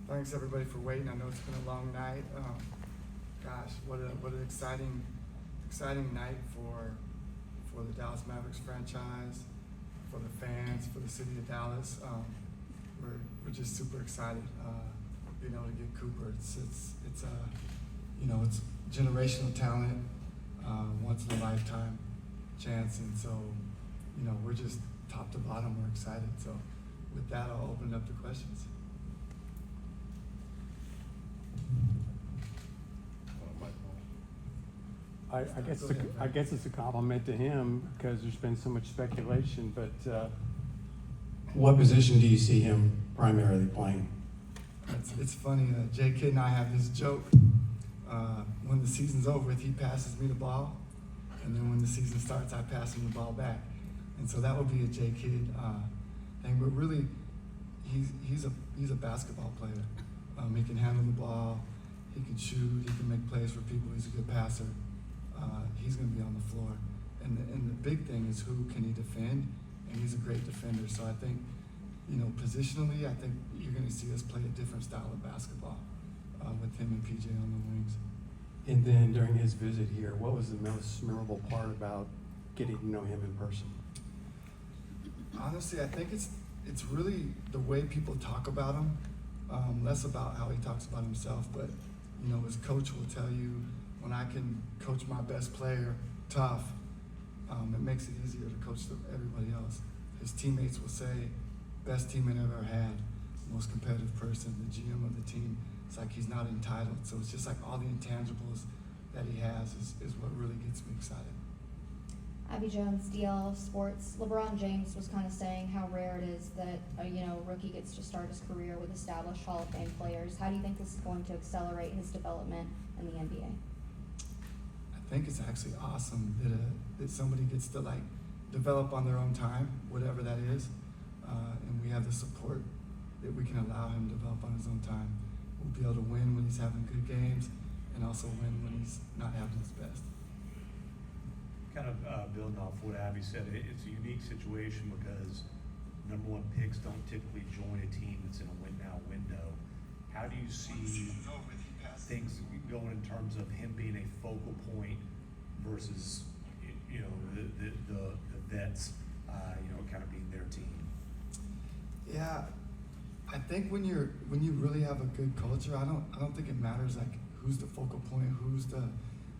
Thanks everybody for waiting. I know it's been a long night. Gosh, what an exciting night for the Dallas Mavericks franchise, for the fans, for the city of Dallas. We're just super excited being able to get Cooper. It's generational talent, once in a lifetime chance, and so we're just top to bottom. We're excited. So with that, I'll open it up to questions. I guess it's a compliment to him because there's been so much speculation, but what position do you see him primarily playing? It's funny, Jay Kidd and I have this joke. When the season's over with, he passes me the ball, and then when the season starts, I pass him the ball back. And so that would be a Jay Kidd thing, but really, he's a basketball player. He can handle the ball, he can shoot, he can make plays for people, he's a good passer. He's going to be on the floor. And the big thing is who can he defend, and he's a great defender. So I think, positionally, I think you're going to see us play a different style of basketball with him and PJ on the wings. And then during his visit here, what was the most memorable part about getting to know him in person? Honestly, I think it's really the way people talk about him, less about how he talks about himself, but his coach will tell you, when I can coach my best player tough, it makes it easier to coach everybody else. His teammates will say, best teammate I've ever had, most competitive person, the GM of the team. It's like he's not entitled. So it's just like all the intangibles that he has is what really gets me excited. Abby Jones, DL Sports. LeBron James was kind of saying how rare it is that a rookie gets to start his career with established Hall of Fame players. How do you think this is going to accelerate his development in the NBA? I think it's actually awesome that somebody gets to develop on their own time, whatever that is, and we have the support that we can allow him to develop on his own time. We'll be able to win when he's having good games, and also win when he's not having his best. Kind of building off what Abby said, it's a unique situation because number one picks don't typically join a team that's in a win-now window. How do you see things going in terms of him being a focal point versus the vets, kind of being their team? Yeah, I think when you really have a good culture, I don't think it matters who's the focal point, who's the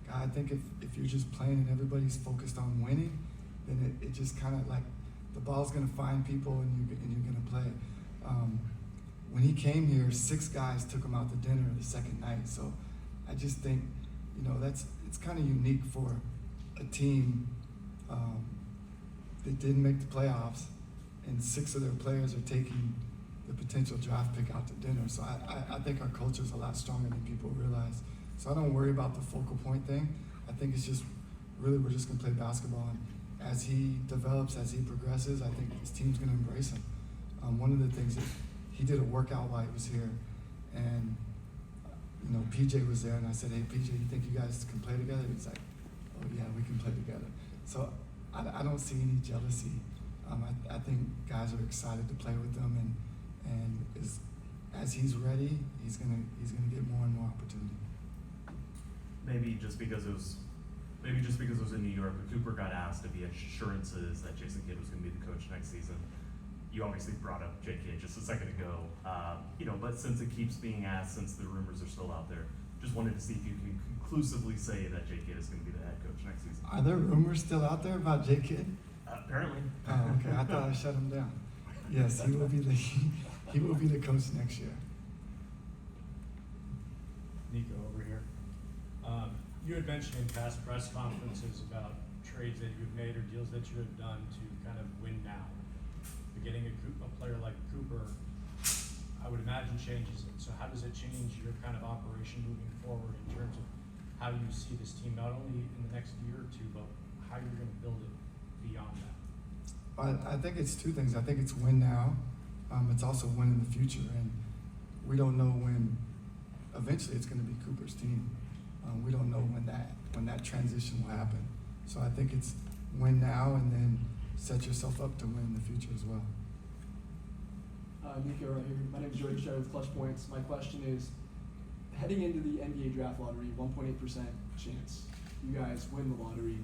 guy. I think if you're just playing and everybody's focused on winning, then it just kind of the ball's gonna find people and you're gonna play. When he came here, 6 guys took him out to dinner the second night. So I just think, it's kind of unique for a team that didn't make the playoffs, and 6 of their players are taking the potential draft pick out to dinner. So I think our culture is a lot stronger than people realize. So I don't worry about the focal point thing. I think it's just really we're just gonna play basketball, and as he develops, as he progresses, I think his team's gonna embrace him. One of the things that he did a workout while he was here, and PJ was there, and I said, hey PJ, you think you guys can play together? He's like, oh yeah, we can play together. So I don't see any jealousy. I think guys are excited to play with them, and as he's ready, he's gonna get more and more opportunity. Maybe just because it was in New York, but Cooper got asked if he had assurances that Jason Kidd was going to be the coach next season. You obviously brought up Jay Kidd just a second ago, but since it keeps being asked, since the rumors are still out there, just wanted to see if you can conclusively say that Jay Kidd is going to be the head coach next season. Are there rumors still out there about Jay Kidd? Apparently. Oh, okay. I thought I shut him down. Yes, he will be the coach next year. Nico over here. You had mentioned in past press conferences about trades that you've made or deals that you have done to kind of win now. But getting a player like Cooper, I would imagine, changes it. So how does it change your kind of operation moving forward in terms of how you see this team, not only in the next year or two, but how you're going to build it beyond that? I think it's 2 things. I think it's win now. It's also win in the future, and we don't know when. Eventually, it's going to be Cooper's team. We don't know when that transition will happen. So I think it's win now, and then set yourself up to win in the future as well. Nico right here. My name is Jordan Stroh with Clutch Points. My question is, heading into the NBA draft lottery, 1.8% chance you guys win the lottery.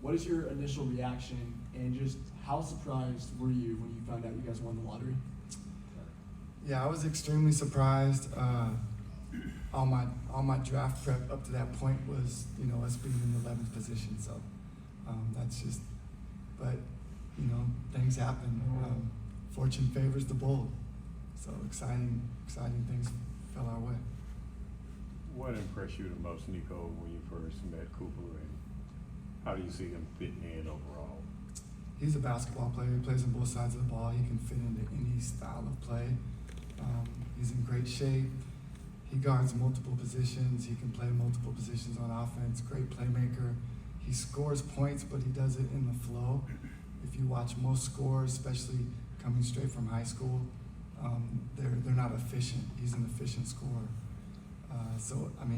What is your initial reaction, and just how surprised were you when you found out you guys won the lottery? Yeah, I was extremely surprised. All my draft prep up to that point was, us being in the 11th position. So that's just, but things happen. Fortune favors the bold. So exciting things fell our way. What impressed you the most, Nico, when you first met Cooper, and how do you see him fitting in overall? He's a basketball player. He plays on both sides of the ball. He can fit into any style of play. He's in great shape. He guards multiple positions. He can play multiple positions on offense. Great playmaker. He scores points, but he does it in the flow. If you watch most scores, especially coming straight from high school, they're not efficient. He's an efficient scorer.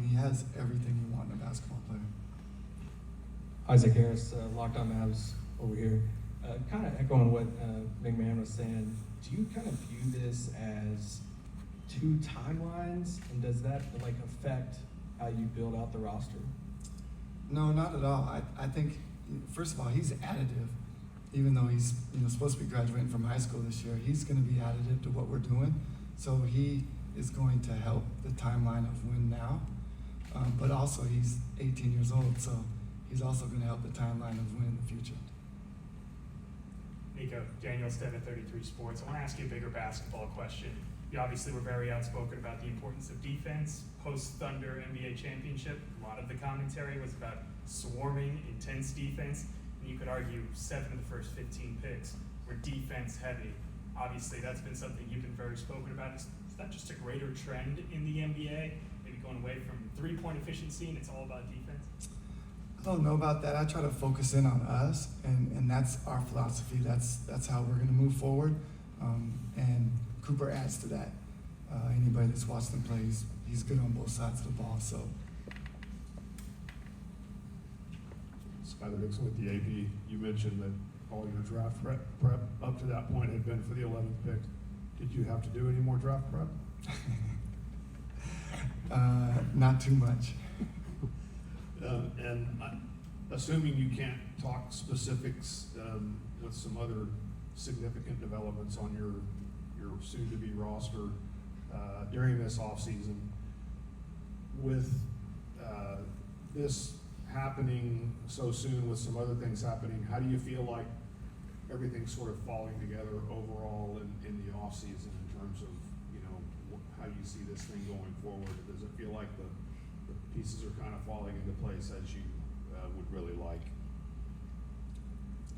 He has everything you want in a basketball player. Isaac Harris, Locked On Mavs over here. Kind of echoing what Big Man was saying, do you kind of view this as two timelines, and does that affect how you build out the roster? No, not at all. I think, first of all, he's additive. Even though he's supposed to be graduating from high school this year, he's going to be additive to what we're doing. So he is going to help the timeline of win now. But also he's 18 years old, so he's also going to help the timeline of win in the future. Nico, Daniel Steven, 33 Sports. I want to ask you a bigger basketball question. You obviously were very outspoken about the importance of defense. Post-Thunder NBA championship, a lot of the commentary was about swarming, intense defense. And you could argue 7 of the first 15 picks were defense heavy. Obviously, that's been something you've been very spoken about. Is that just a greater trend in the NBA? Maybe going away from three-point efficiency and it's all about defense? I don't know about that. I try to focus in on us, and that's our philosophy. That's how we're going to move forward. And Cooper adds to that. Anybody that's watched him play, he's good on both sides of the ball. So, Skyler Dixon with the AP. You mentioned that all your draft prep up to that point had been for the 11th pick. Did you have to do any more draft prep? not too much. Assuming you can't talk specifics with some other significant developments on your soon-to-be roster during this offseason, with this happening so soon, with some other things happening, how do you feel like everything's sort of falling together overall in the offseason in terms of how you see this thing going forward? Does it feel like the pieces are kind of falling into place as you would really like?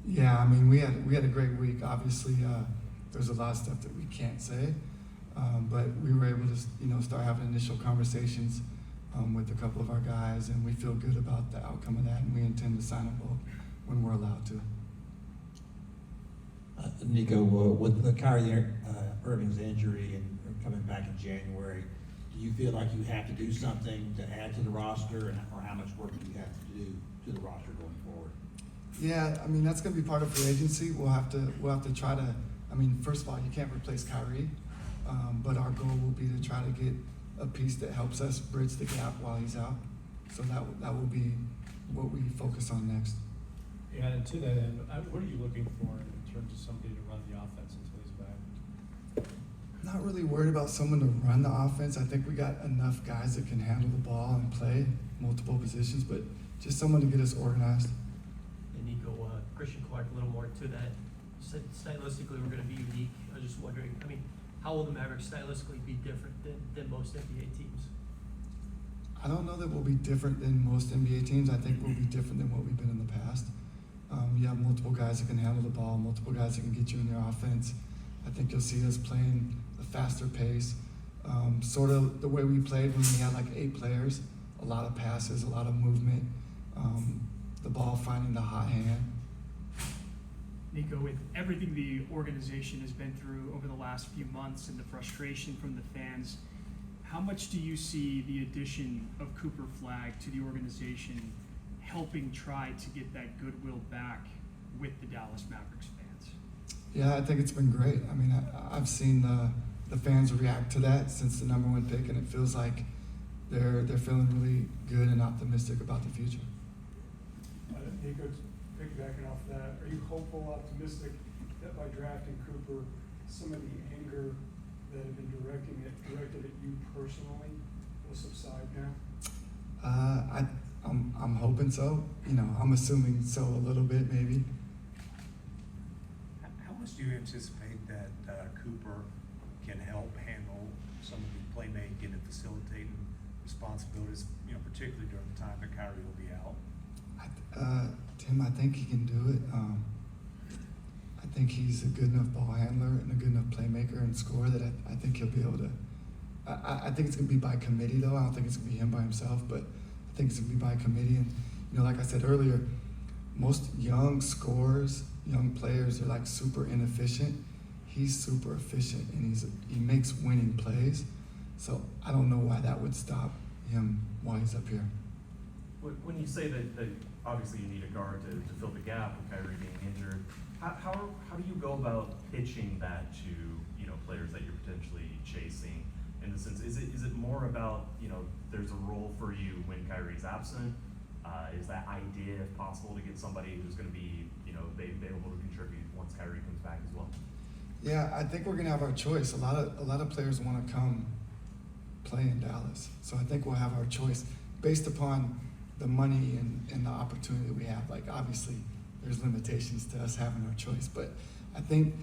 Yeah, we had a great week. Obviously, there's a lot of stuff that we can't say, but we were able to start having initial conversations with a couple of our guys, and we feel good about the outcome of that, and we intend to sign them when we're allowed to. Nico, with the Kyrie Irving's injury and coming back in January, do you feel like you have to do something to add to the roster, or how much work do you have to do to the roster going forward? Yeah, that's going to be part of free agency. We'll have to try to. First of all, you can't replace Kyrie, but our goal will be to try to get a piece that helps us bridge the gap while he's out. So that will be what we focus on next. Yeah, and to that end, what are you looking for in terms of somebody to run the offense until he's back? Not really worried about someone to run the offense. I think we got enough guys that can handle the ball and play multiple positions, but just someone to get us organized. And Nico, Christian Clark, a little more to that. You said stylistically we're going to be unique. I was just wondering, how will the Mavericks stylistically be different than most NBA teams? I don't know that we'll be different than most NBA teams. I think we'll be different than what we've been in the past. You have multiple guys that can handle the ball, multiple guys that can get you in your offense. I think you'll see us playing a faster pace, sort of the way we played when we had like 8 players, a lot of passes, a lot of movement, the ball finding the hot hand. Nico, with everything the organization has been through over the last few months and the frustration from the fans, how much do you see the addition of Cooper Flagg to the organization helping try to get that goodwill back with the Dallas Mavericks fans? Yeah, I think it's been great. I've seen the fans react to that since the number one pick, and it feels like they're feeling really good and optimistic about the future. Nico, piggybacking off that, are you hopeful, optimistic that by drafting Cooper, some of the anger that had been directed at you personally will subside now? I'm hoping so. You know, I'm assuming so a little bit maybe. How much do you anticipate that Cooper can help handle some of the playmaking and facilitating responsibilities, you know, particularly during the time that Kyrie will be out? Tim, I think he can do it. I think he's a good enough ball handler and a good enough playmaker and scorer that I think he'll be able to. I think it's going to be by committee, though. I don't think it's going to be him by himself, but I think it's going to be by committee. And, you know, like I said earlier, most young scorers, young players are like super inefficient. He's super efficient, and he makes winning plays. So I don't know why that would stop him while he's up here. When you say that obviously you need a guard to fill the gap with Kyrie being injured, how do you go about pitching that to, you know, players that you're potentially chasing? In the sense, is it more about, you know, there's a role for you when Kyrie's absent? Is that idea, if possible, to get somebody who's going to be, you know, able to contribute once Kyrie comes back as well? Yeah, I think we're going to have our choice. A lot of players want to come play in Dallas, so I think we'll have our choice based upon the money and the opportunity we have. Like, obviously, there's limitations to us having our choice, but I think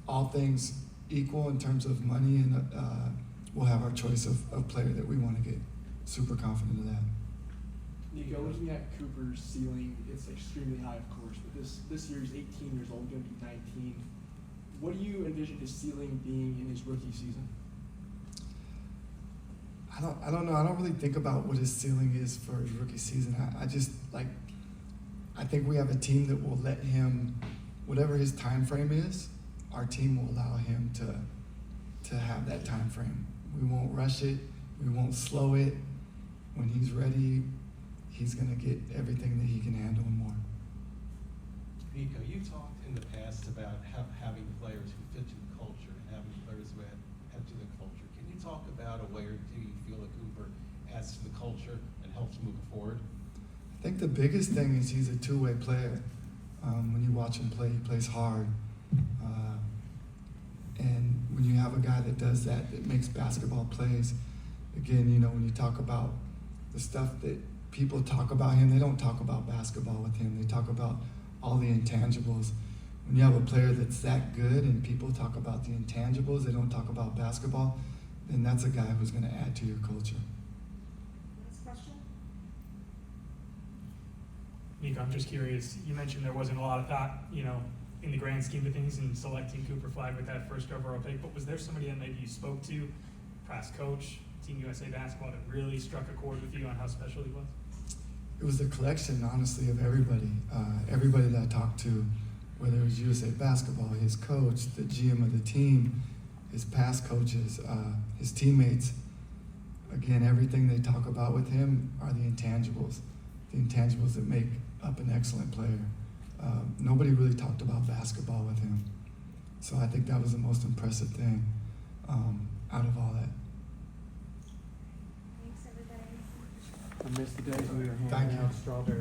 all things equal in terms of money, and we'll have our choice of player that we want to get. Super confident of that. Nico, looking at Cooper's ceiling, it's extremely high, of course, but this year he's 18 years old, going to be 19. What do you envision his ceiling being in his rookie season? I don't know. I don't really think about what his ceiling is for his rookie season. I just like, I think we have a team that will let him, whatever his time frame is, our team will allow him to have that time frame. We won't rush it. We won't slow it. When he's ready, he's going to get everything that he can handle and more. Nico, you talked in the past about having players who fit to the culture and having players who add to the culture. Can you talk about a way or two you feel that Cooper adds to the culture and helps move it forward? I think the biggest thing is he's a two-way player. When you watch him play, he plays hard. And when you have a guy that does that makes basketball plays, again, you know, when you talk about the stuff that people talk about him, they don't talk about basketball with him. They talk about all the intangibles. When you have a player that's that good and people talk about the intangibles, they don't talk about basketball, then that's a guy who's going to add to your culture. Next question. Nico, I'm just curious, you mentioned there wasn't a lot of thought, you know, in the grand scheme of things in selecting Cooper Flag with that first overall pick, but was there somebody that maybe you spoke to, past coach, Team USA basketball, that really struck a chord with you on how special he was? It was the collection, honestly, of everybody. Everybody that I talked to, whether it was USA Basketball, his coach, the GM of the team, his past coaches, his teammates. Again, everything they talk about with him are the intangibles that make up an excellent player. Nobody really talked about basketball with him. So I think that was the most impressive thing out of all that. Thanks, everybody. I miss the days when we were Thank handing you. out strawberries.